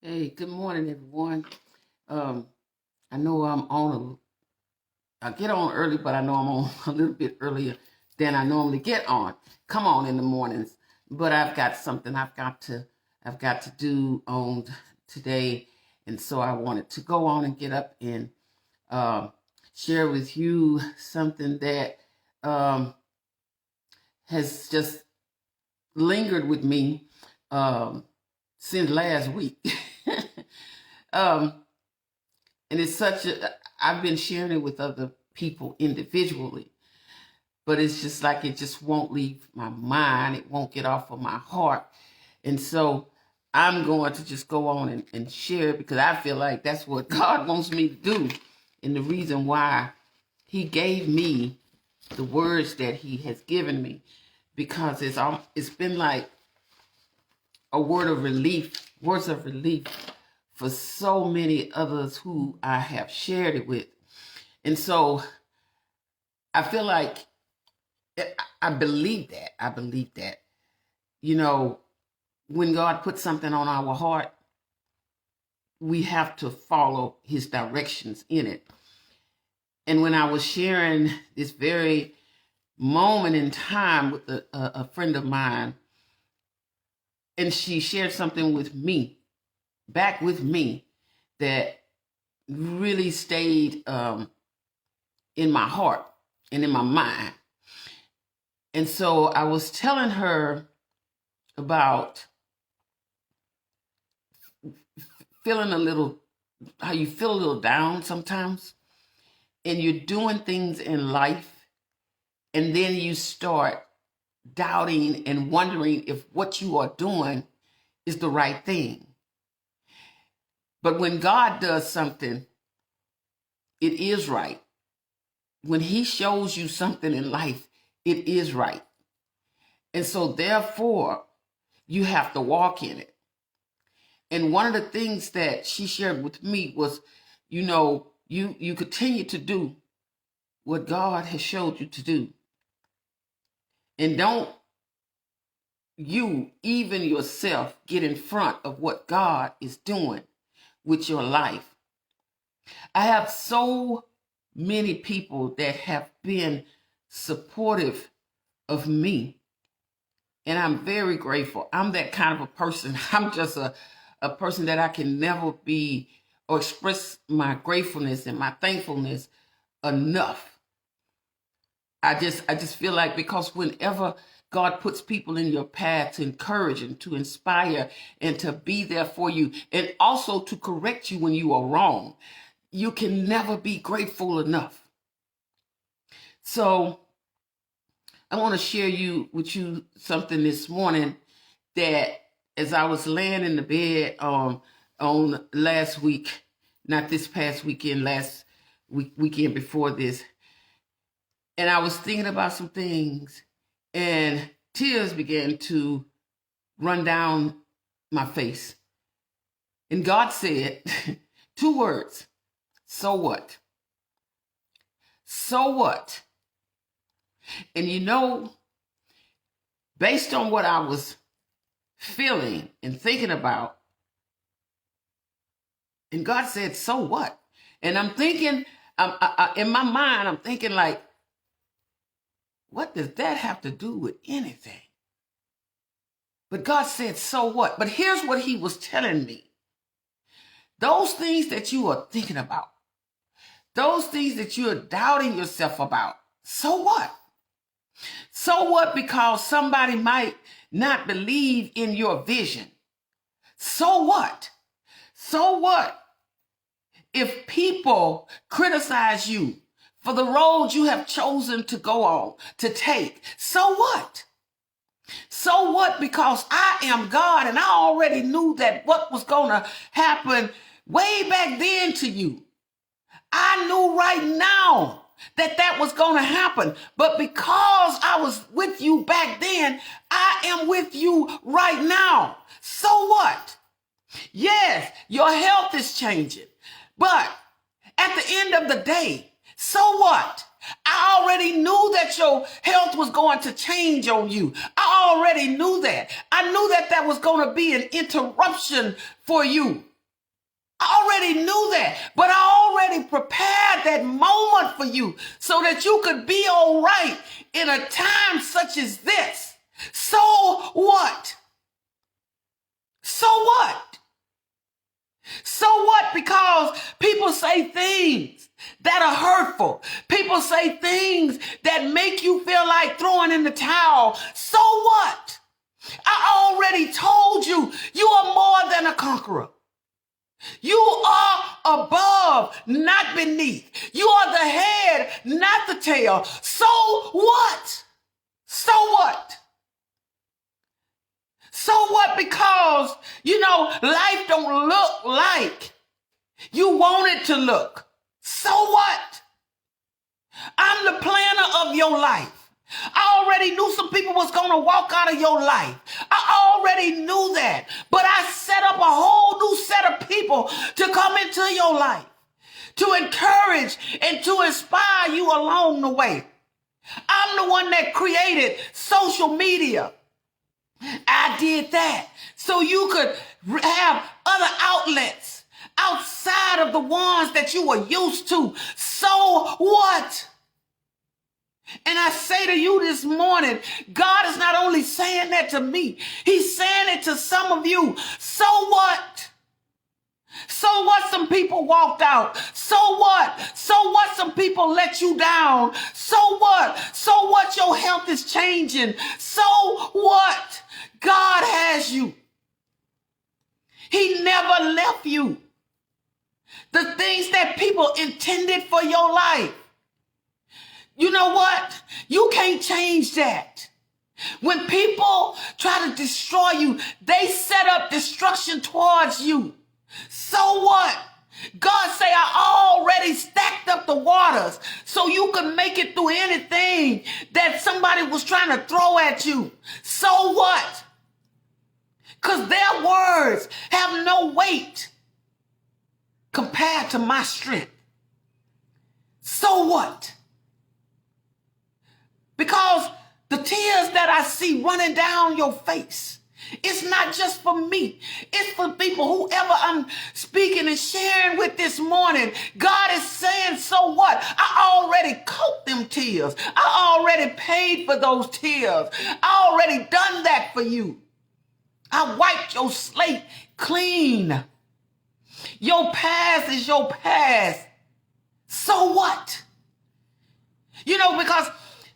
Hey, good morning, everyone. Um, I know I get on early, but I know I'm on a little bit earlier than I normally get on. Come on in the mornings, but I've got something I've got to do on today, and so I wanted to go on and get up and um, share with you something that um, has just lingered with me since last week. um, and it's I've been sharing it with other people individually, but it's just like it just won't leave my mind. It won't get off of my heart. And so I'm going to just go on and share it because I feel like that's what God wants me to do. And the reason why he gave me the words that he has given me, because it's been like a words of relief for so many others who I have shared it with. And so I feel like I believe that. I believe that, you know, when God puts something on our heart, we have to follow his directions in it. And when I was sharing this very moment in time with a friend of mine, and she shared something with me, back with me, that really stayed in my heart and in my mind. And so I was telling her about feeling how you feel a little down sometimes, and you're doing things in life, and then you start doubting and wondering if what you are doing is the right thing. But when God does something, it is right. When he shows you something in life, it is right. And so therefore, you have to walk in it. And one of the things that she shared with me was, you continue to do what God has showed you to do. And don't you, even yourself, get in front of what God is doing with your life. I have so many people that have been supportive of me, and I'm very grateful. I'm that kind of a person. I'm just a person that I can never be or express my gratefulness and my thankfulness enough. I just feel like, because whenever God puts people in your path to encourage and to inspire and to be there for you, and also to correct you when you are wrong, you can never be grateful enough. So I want to share with you something this morning that, as I was laying in the bed on last week, not this past weekend, last weekend before this, and I was thinking about some things, and tears began to run down my face. And God said two words: so what? So what? And based on what I was feeling and thinking about, and God said, so what? And I'm thinking, in my mind, I'm thinking like, what does that have to do with anything? But God said, so what? But here's what he was telling me. Those things that you are thinking about, those things that you are doubting yourself about, so what? So what? Because somebody might not believe in your vision. So what? So what if people criticize you for the road you have chosen to go on, to take? So what? So what? Because I am God, and I already knew that what was going to happen way back then to you. I knew right now that was going to happen. But because I was with you back then, I am with you right now. So what? Yes, your health is changing. But at the end of the day, so what? I already knew that your health was going to change on you. I already knew that. I knew that was going to be an interruption for you. I already knew that, but I already prepared that moment for you so that you could be all right in a time such as this. So what? So what? So what? Because people say things that are hurtful. People say things that make you feel like throwing in the towel. So what? I already told you, you are more than a conqueror. You are above, not beneath. You are the head, not the tail. So what? So what? So what? Because, life don't look like you want it to look. So what? I'm the planner of your life. I already knew some people was going to walk out of your life. I already knew that. But I set up a whole new set of people to come into your life, to encourage and to inspire you along the way. I'm the one that created social media. I did that so you could have other outlets outside of the ones that you were used to. So what? And I say to you this morning, God is not only saying that to me, he's saying it to some of you. So what? So what? Some people walked out. So what? So what? Some people let you down. So what? So what? Your health is changing. So what? God has you. He never left you. The things that people intended for your life, you know what? You can't change that. When people try to destroy you, they set up destruction towards you. So what? God say, I already stacked up the waters so you can make it through anything that somebody was trying to throw at you. So what? Because their words have no weight compared to my strength. So what? Because the tears that I see running down your face, it's not just for me. It's for people, whoever I'm speaking and sharing with this morning. God is saying, so what? I already caught them tears. I already paid for those tears. I already done that for you. I wiped your slate clean. Your past is your past. So what? Because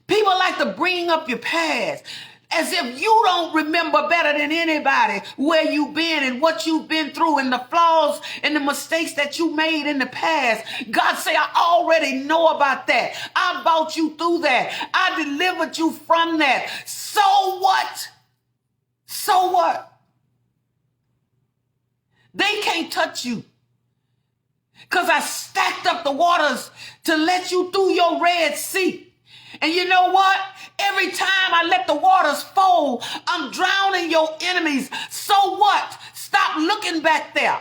people like to bring up your past as if you don't remember better than anybody where you've been and what you've been through and the flaws and the mistakes that you made in the past. God say, I already know about that. I brought you through that. I delivered you from that. So what? So what? They can't touch you because I stacked up the waters to let you through your Red Sea. And you know what? Every time I let the waters fall, I'm drowning your enemies. So what? Stop looking back there.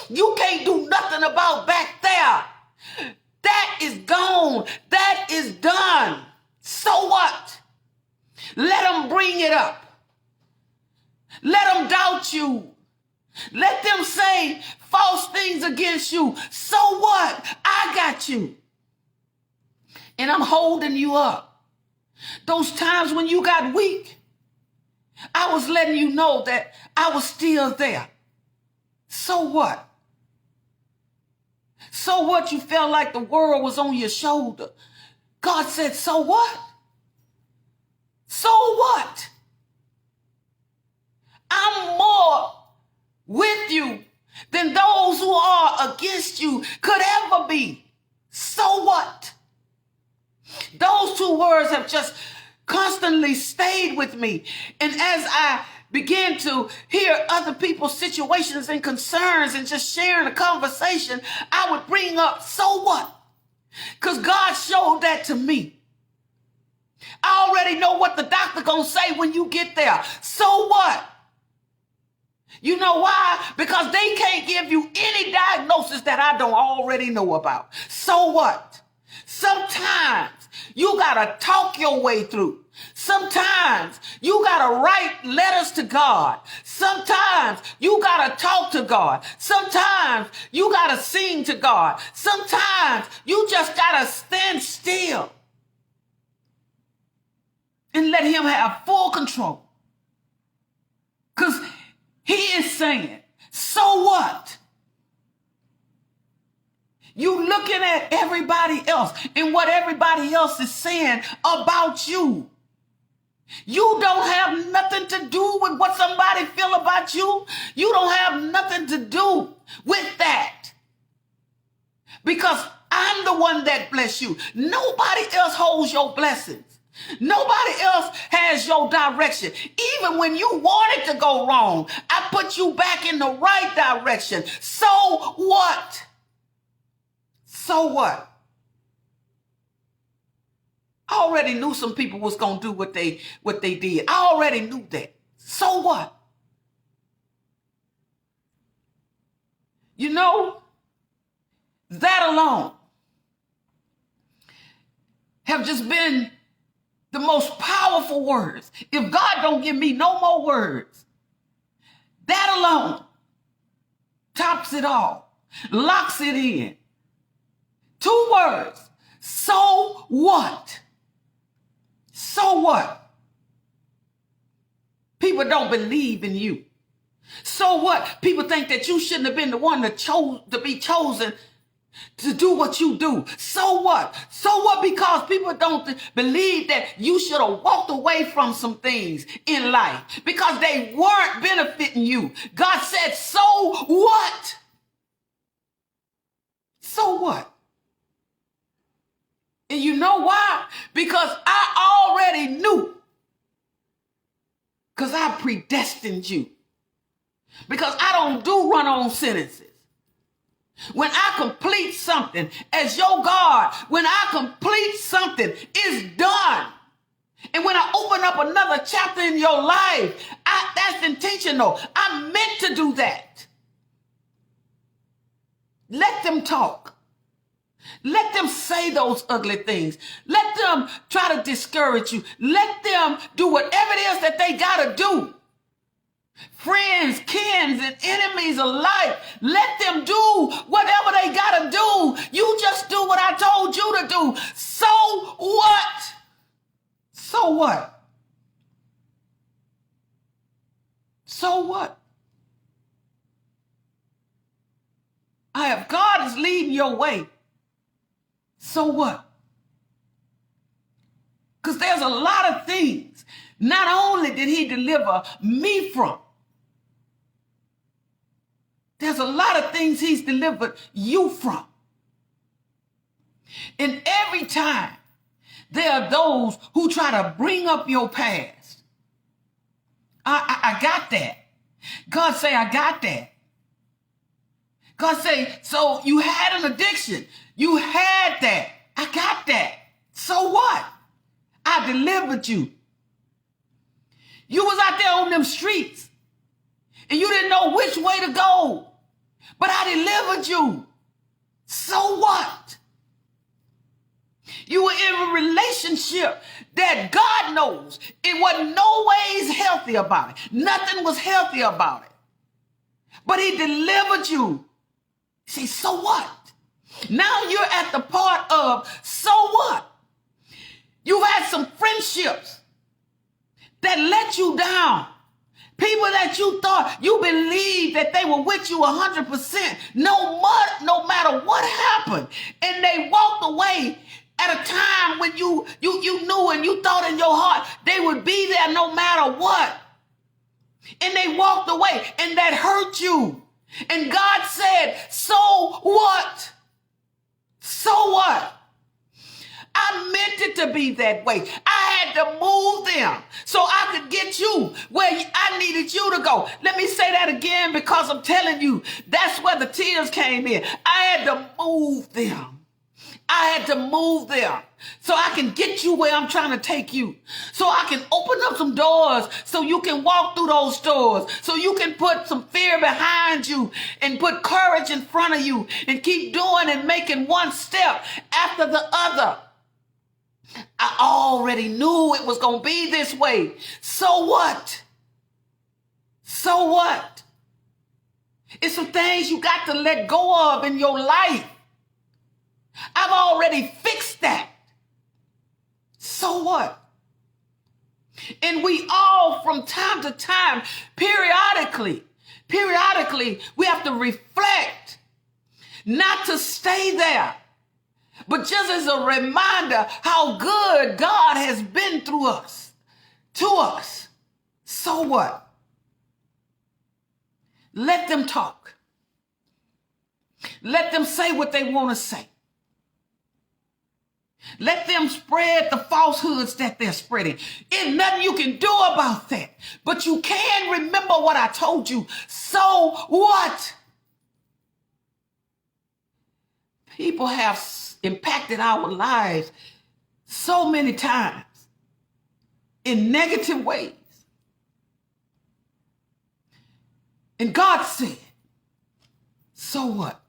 You can't do nothing about back there. That is gone. That is done. So what? Let them bring it up. Let them doubt you. Let them say false things against you. So what? I got you. And I'm holding you up. Those times when you got weak, I was letting you know that I was still there. So what? So what? You felt like the world was on your shoulder. God said, so what? So what? I'm more with you than those who are against you could ever be. So what? Those two words have just constantly stayed with me. And as I began to hear other people's situations and concerns and just sharing a conversation, I would bring up, so what? Because God showed that to me. I already know what the doctor gonna say when you get there. So what? You know why? Because they can't give you any diagnosis that I don't already know about. So what? Sometimes you got to talk your way through. Sometimes you got to write letters to God. Sometimes you got to talk to God. Sometimes you got to sing to God. Sometimes you just got to stand still and let him have full control. Because he is saying, so what? You looking at everybody else and what everybody else is saying about you. You don't have nothing to do with what somebody feel about you. You don't have nothing to do with that. Because I'm the one that bless you. Nobody else holds your blessings. Nobody else has your direction. Even when you wanted to go wrong, I put you back in the right direction. So what? So what? I already knew some people was going to do what they did. I already knew that. So what? You know, that alone have just been the most powerful words. If God don't give me no more words, that alone tops it all, locks it in. 2 words. So what? So what? People don't believe in you. So what? People think that you shouldn't have been the one to be chosen to do what you do. So what? So what? Because people don't believe that you should have walked away from some things in life because they weren't benefiting you. God said, so what? So what? And you know why? Because I already knew. Because I predestined you. Because I don't do run-on sentences. When I complete something as your God, when I complete something, it's done. And when I open up another chapter in your life, that's intentional. I meant to do that. Let them talk. Let them say those ugly things. Let them try to discourage you. Let them do whatever it is that they got to do. Friends, kins, and enemies alike, let them do whatever they got to do. You just do what I told you to do. So what? So what? So what? If God is leading your way, so what? Because there's a lot of things not only did he deliver me from, there's a lot of things he's delivered you from. And every time there are those who try to bring up your past, I got that. God say, I got that. God say, so you had an addiction. You had that. I got that. So what? I delivered you. You was out there on them streets and you didn't know which way to go, but I delivered you. So what? You were in a relationship that God knows it wasn't no ways healthy about it. Nothing was healthy about it. But he delivered you. See, so what? Now you're at the part of, so what? You've had some friendships that let you down. People that you thought, you believed that they were with you 100%, no matter what happened. And they walked away at a time when you knew and you thought in your heart they would be there no matter what. And they walked away and that hurt you. And God said, so what? So what? I meant it to be that way. I had to move them so I could get you where I needed you to go. Let me say that again because I'm telling you, that's where the tears came in. I had to move them. I had to move them so I can get you where I'm trying to take you. So I can open up some doors so you can walk through those doors. So you can put some fear behind you and put courage in front of you and keep doing and making one step after the other. I already knew it was going to be this way. So what? So what? It's some things you got to let go of in your life. I've already fixed that. So what? And we all, from time to time, periodically, we have to reflect, not to stay there, but just as a reminder how good God has been through us, to us. So what? Let them talk. Let them say what they want to say. Let them spread the falsehoods that they're spreading. There's nothing you can do about that. But you can remember what I told you. So what? People have impacted our lives so many times in negative ways. And God said, so what?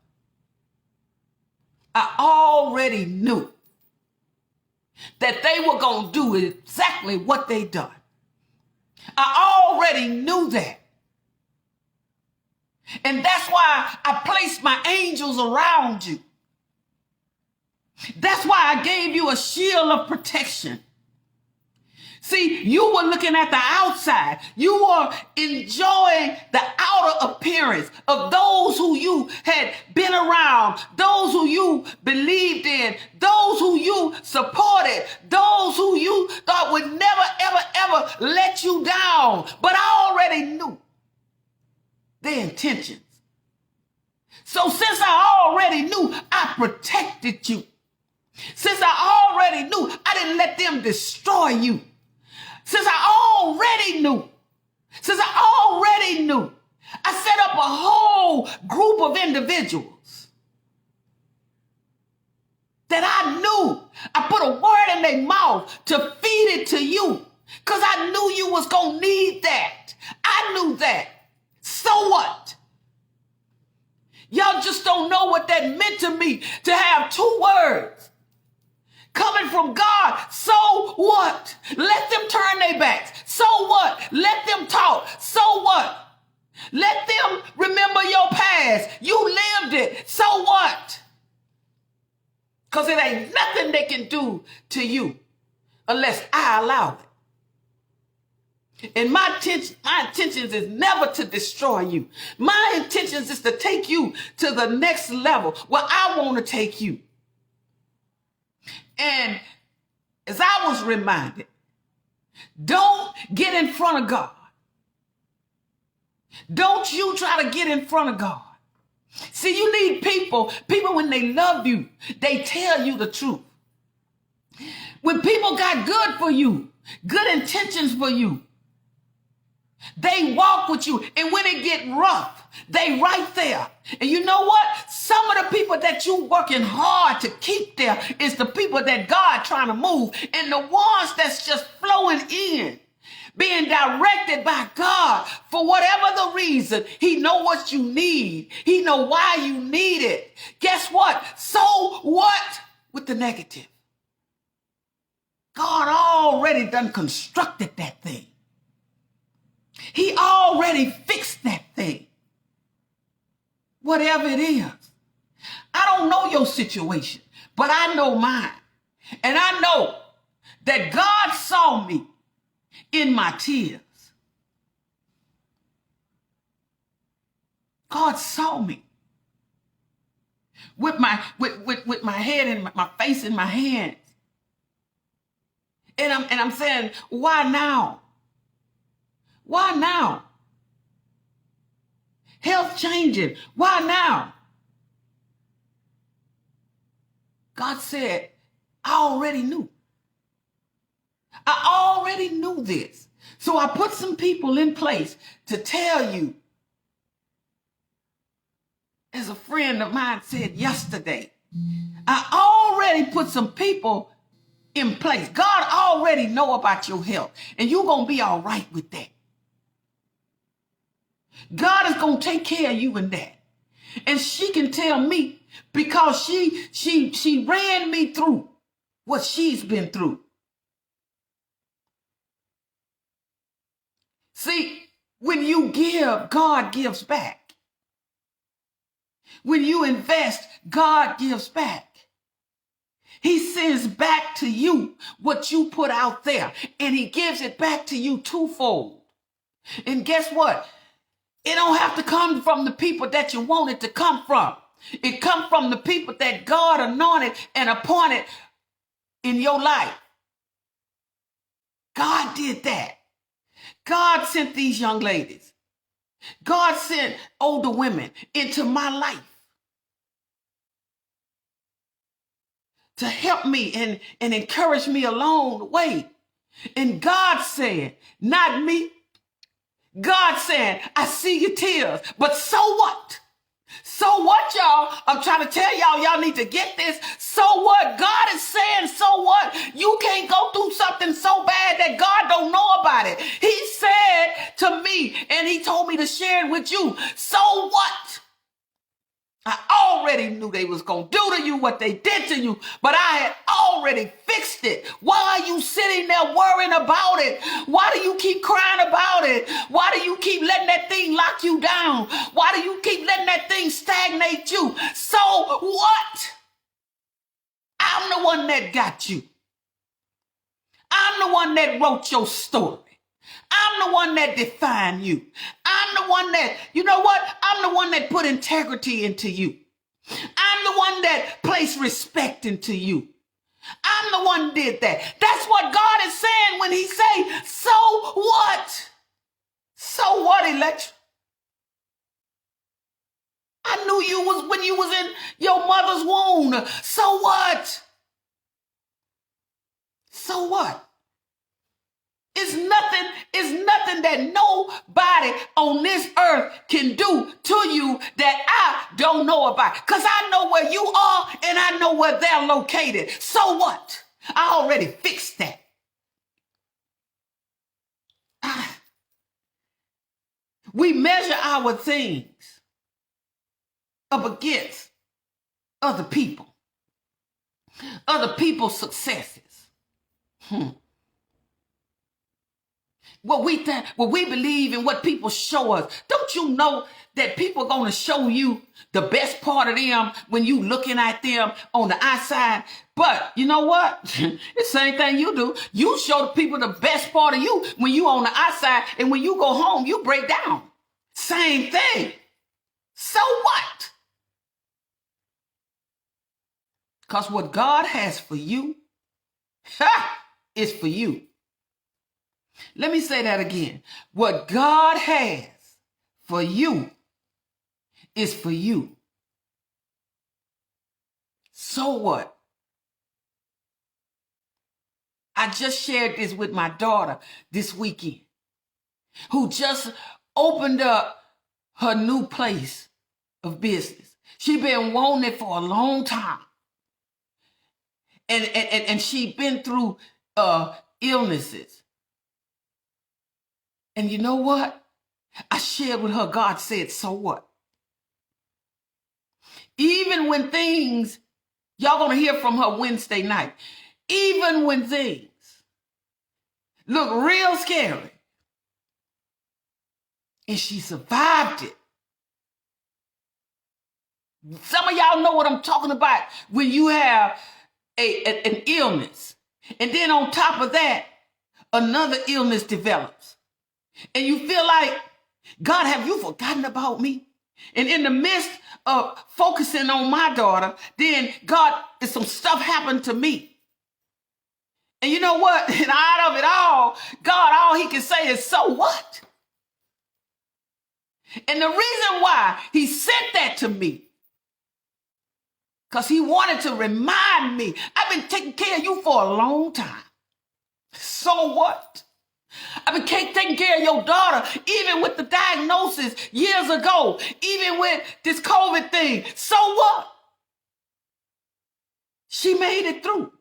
I already knew that they were going to do exactly what they done. I already knew that. And that's why I placed my angels around you. That's why I gave you a shield of protection. See, you were looking at the outside. You were enjoying the outer appearance of those who you had been around, those who you believed in, those who you supported, those who you thought would never, ever, ever let you down. But I already knew their intentions. So since I already knew, I protected you. Since I already knew, I didn't let them destroy you. Since I already knew, I set up a whole group of individuals that I knew. I put a word in their mouth to feed it to you because I knew you was going to need that. I knew that. So what? Y'all just don't know what that meant to me to have two words coming from God. So what? Let them turn their backs. So what? Let them talk. So what? Let them remember your past. You lived it. So what? Because it ain't nothing they can do to you unless I allow it. And my intentions is never to destroy you. My intentions is to take you to the next level where I want to take you. And as I was reminded, don't get in front of God. Don't you try to get in front of God. See, you need people when they love you, they tell you the truth. When people got good for you, good intentions for you, they walk with you. And when it get rough, they right there. And you know what? Some of the people that you working hard to keep there is the people that God trying to move. And the ones that's just flowing in, being directed by God for whatever the reason. He know what you need. He know why you need it. Guess what? So what with the negative? God already done constructed that thing. He already fixed that thing. Whatever it is. I don't know your situation, but I know mine. And I know that God saw me in my tears. God saw me with my head and my face in my hands. And I'm saying, why now? Why now? Health changing. Why now? God said, I already knew. I already knew this. So I put some people in place to tell you, as a friend of mine said yesterday, I already put some people in place. God already know about your health, and you're going to be all right with that. God is going to take care of you in that. And she can tell me because she ran me through what she's been through. See, when you give, God gives back. When you invest, God gives back. He sends back to you what you put out there, and he gives it back to you twofold. And guess what? It don't have to come from the people that you want it to come from. It comes from the people that God anointed and appointed in your life. God did that. God sent these young ladies. God sent older women into my life to help me and encourage me along the way. And God said, not me. God said, I see your tears, but so what? So what, y'all? I'm trying to tell y'all need to get this. So what? God is saying, so what? You can't go through something so bad that God don't know about it. He said to me, and he told me to share it with you. So what? I already knew they was going to do to you what they did to you, but I had already fixed it. Why are you sitting there worrying about it? Why do you keep crying about it? Why do you keep letting that thing lock you down? Why do you keep letting that thing stagnate you? So what? I'm the one that got you. I'm the one that wrote your story. I'm the one that defined you. I'm the one that, you know what? I'm the one that put integrity into you. I'm the one that placed respect into you. I'm the one that did that. That's what God is saying when he say, so what? So what, Electra? I knew you was when you was in your mother's womb. So what? So what? It's nothing that nobody on this earth can do to you that I don't know about. Because I know where you are and I know where they're located. So what? I already fixed that. We measure our things up against other people's successes. What we believe in, what people show us. Don't you know that people are going to show you the best part of them when you looking at them on the outside? But you know what? It's the same thing you do. You show the people the best part of you when you on the outside, and when you go home, you break down. Same thing. So what? Because what God has for you is for you. Let me say that again. What God has for you is for you. So what? I just shared this with my daughter this weekend, who just opened up her new place of business. She been wanting it for a long time. And she been through illnesses. And you know what? I shared with her, God said, so what? Even when things, y'all gonna hear from her Wednesday night, even when things look real scary, and she survived it. Some of y'all know what I'm talking about when you have an illness, and then on top of that, another illness develops. And you feel like, God, have you forgotten about me? And in the midst of focusing on my daughter, then God, some stuff happened to me. And you know what? And out of it all, God, all he can say is, so what? And the reason why he sent that to me, because he wanted to remind me, I've been taking care of you for a long time. So what? I've been taking care of your daughter, even with the diagnosis years ago, even with this COVID thing. So what? She made it through.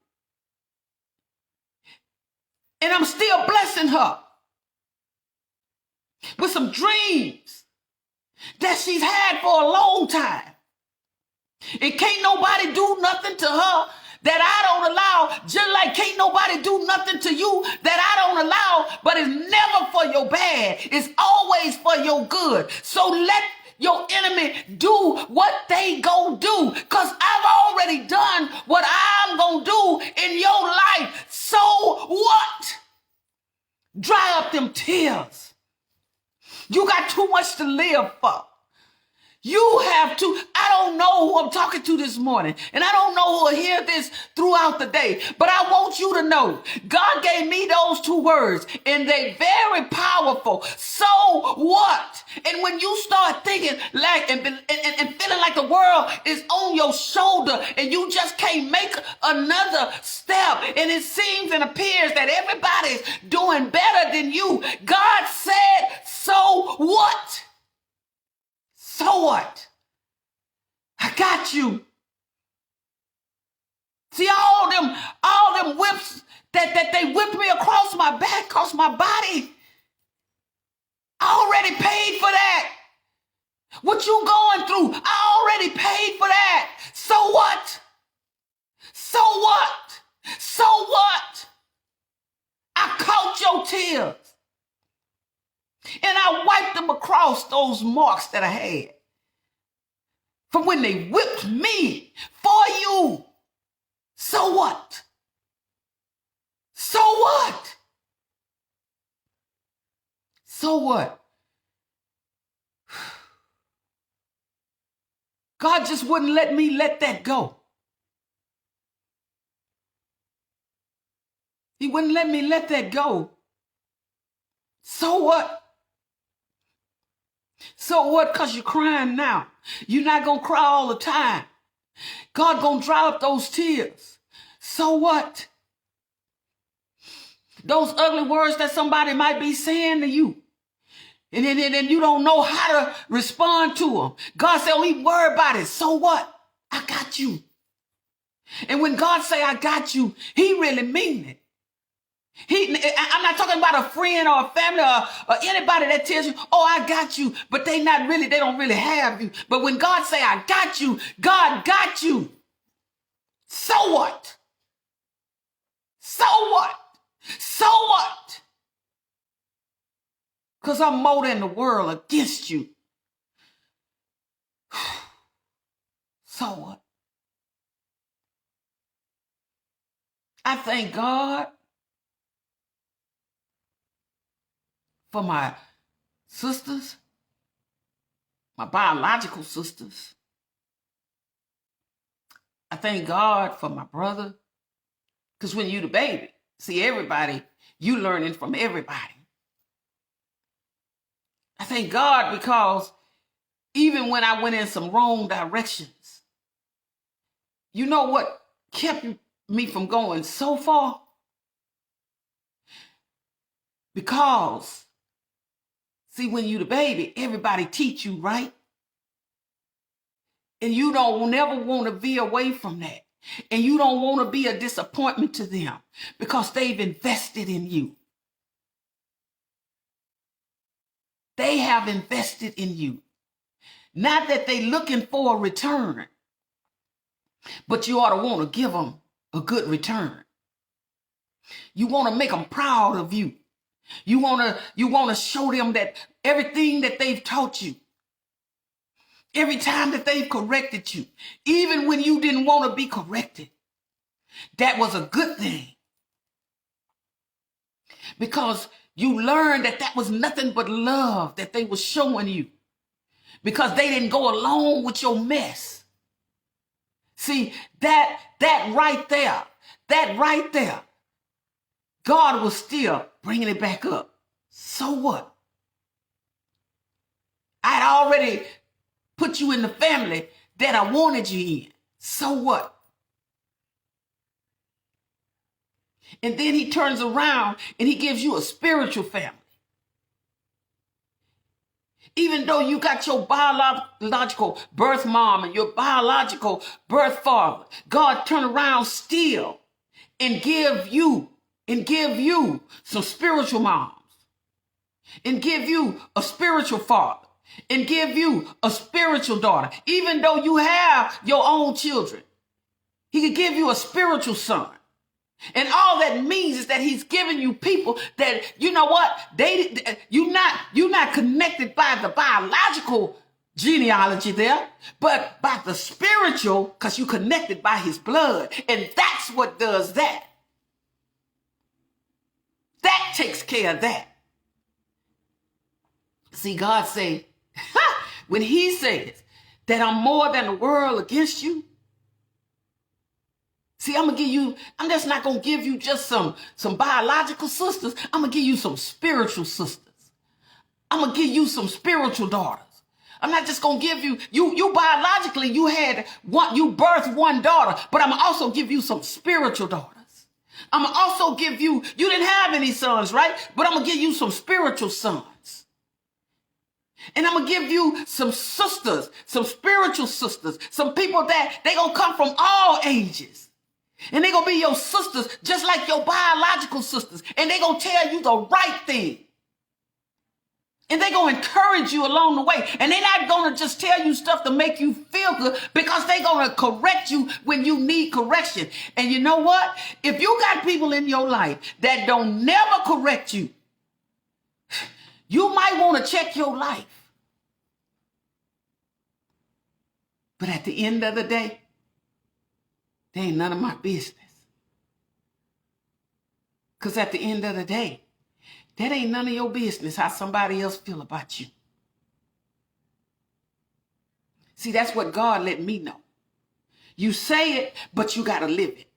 And I'm still blessing her with some dreams that she's had for a long time. And can't nobody do nothing to her that I don't allow, just like can't nobody do nothing to you that I don't allow, but it's never for your bad. It's always for your good. So let your enemy do what they go do, because I've already done what I'm going to do in your life. So what? Dry up them tears. You got too much to live for. You have to. I don't know who I'm talking to this morning, and I don't know who will hear this throughout the day, but I want you to know God gave me those two words, and they're very powerful. So what? And when you start thinking like and feeling like the world is on your shoulder and you just can't make another step, and it seems and appears that everybody's doing better than you, God said, so what? So what? I got you. See all them whips that they whipped me across my back, across my body. I already paid for that. What you going through, I already paid for that. So what? So what? So what? I caught your tears. And I wiped them across those marks that I had from when they whipped me for you. So what? So what? So what? God just wouldn't let me let that go. He wouldn't let me let that go. So what? So what? Because you're crying now. You're not going to cry all the time. God going to dry up those tears. So what? Those ugly words that somebody might be saying to you, and you don't know how to respond to them. God said, don't even worry about it. So what? I got you. And when God say, I got you, he really mean it. I'm not talking about a friend or a family or anybody that tells you, oh, I got you, but they don't really have you. But when God say, I got you, God got you. So what? So what? So what? Because I'm more than the world against you. So what? I thank God for my sisters, my biological sisters. I thank God for my brother. Because when you the baby, see everybody, you learning from everybody. I thank God because even when I went in some wrong directions, you know what kept me from going so far? Because, see, when you the baby, everybody teach you, right? And you don't never want to veer away from that. And you don't want to be a disappointment to them because they've invested in you. They have invested in you. Not that they're looking for a return, but you ought to want to give them a good return. You want to make them proud of you. You want to show them that everything that they've taught you, every time that they've corrected you, even when you didn't want to be corrected, that was a good thing. Because you learned that was nothing but love that they were showing you. Because they didn't go along with your mess. See, that right there, God was still bringing it back up. So what? I'd already put you in the family that I wanted you in. So what? And then he turns around and he gives you a spiritual family. Even though you got your biological birth mom and your biological birth father, God turn around still and give you some spiritual moms, and give you a spiritual father, and give you a spiritual daughter, even though you have your own children. He could give you a spiritual son. And all that means is that he's giving you people that, you know what, you're not connected by the biological genealogy there, but by the spiritual, because you're connected by his blood. And that's what does that. That takes care of that. See, God say, when he says that I'm more than the world against you, see, I'm just not going to give you just some biological sisters. I'm going to give you some spiritual sisters. I'm going to give you some spiritual daughters. I'm not just going to give you biologically, you birthed one daughter, but I'm going to also give you some spiritual daughters. I'm going to also give you didn't have any sons, right? But I'm going to give you some spiritual sons. And I'm going to give you some sisters, some spiritual sisters, some people that they going to come from all ages. And they're going to be your sisters just like your biological sisters. And they're going to tell you the right thing. And they're going to encourage you along the way. And they're not going to just tell you stuff to make you feel good, because they're going to correct you when you need correction. And you know what? If you got people in your life that don't never correct you, you might want to check your life. But at the end of the day, they ain't none of my business. Because at the end of the day, that ain't none of your business how somebody else feel about you. See, that's what God let me know. You say it, but you got to live it.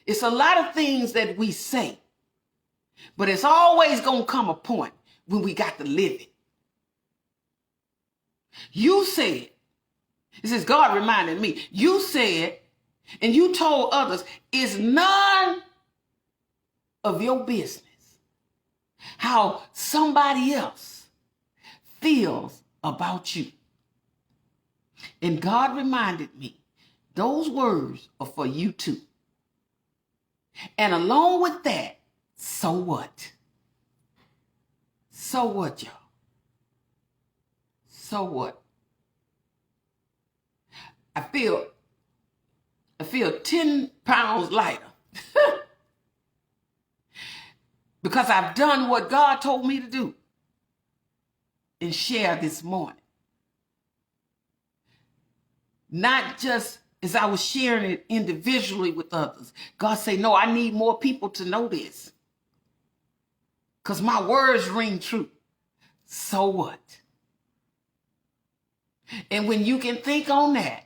It's a lot of things that we say, but it's always going to come a point when we got to live it. You said, this is God reminding me, you said, and you told others, it's none of your business how somebody else feels about you. And God reminded me, those words are for you too. And along with that, so what? So what, y'all? So what? I feel 10 pounds lighter because I've done what God told me to do and share this morning. Not just as I was sharing it individually with others. God said, no, I need more people to know this, because my words ring true. So what? And when you can think on that,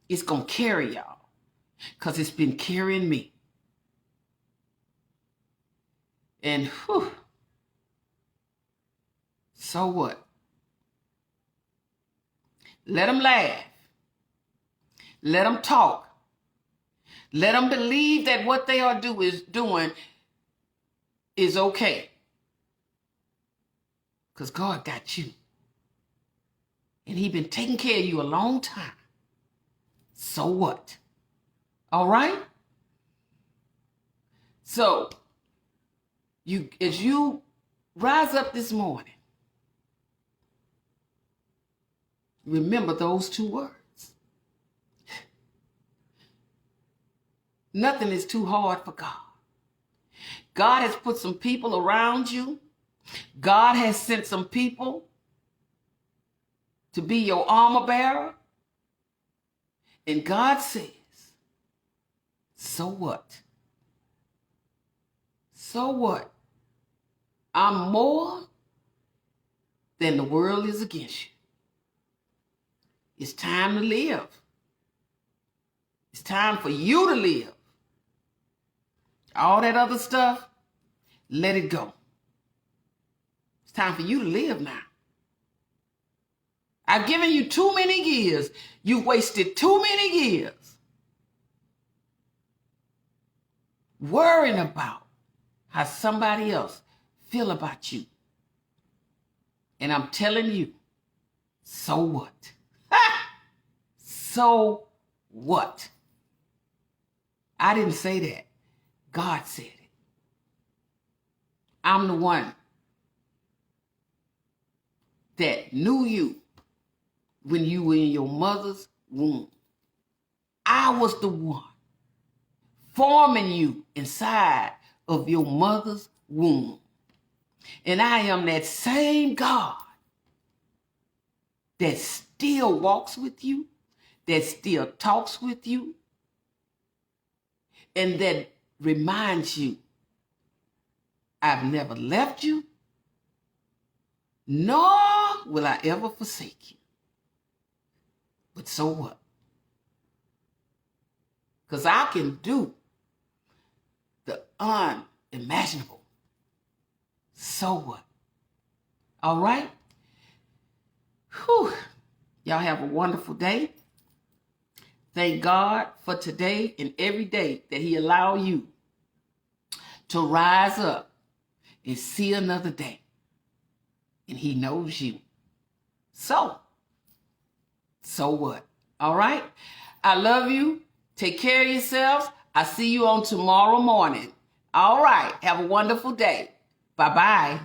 it's going to carry y'all, because it's been carrying me. And whew, so what? Let them laugh. Let them talk. Let them believe that what they are doing is okay. Because God got you. And he's been taking care of you a long time. So what? All right? So, as you rise up this morning, remember those two words. Nothing is too hard for God. God has put some people around you. God has sent some people to be your armor bearer. And God says, so what? So what? I'm more than the world is against you. It's time to live. It's time for you to live. All that other stuff, let it go. It's time for you to live now. I've given you too many years. You've wasted too many years worrying about how somebody else feel about you. And I'm telling you, so what? So what? I didn't say that. God said it. I'm the one that knew you when you were in your mother's womb. I was the one forming you inside of your mother's womb. And I am that same God that still walks with you, that still talks with you, and that reminds you, I've never left you, nor will I ever forsake you. But so what? Because I can do the unimaginable. So what? All right? Whew. Y'all have a wonderful day. Thank God for today and every day that he allowed you to rise up and see another day. And he knows you. So what? All right? I love you. Take care of yourselves. I'll see you on tomorrow morning. All right. Have a wonderful day. Bye-bye.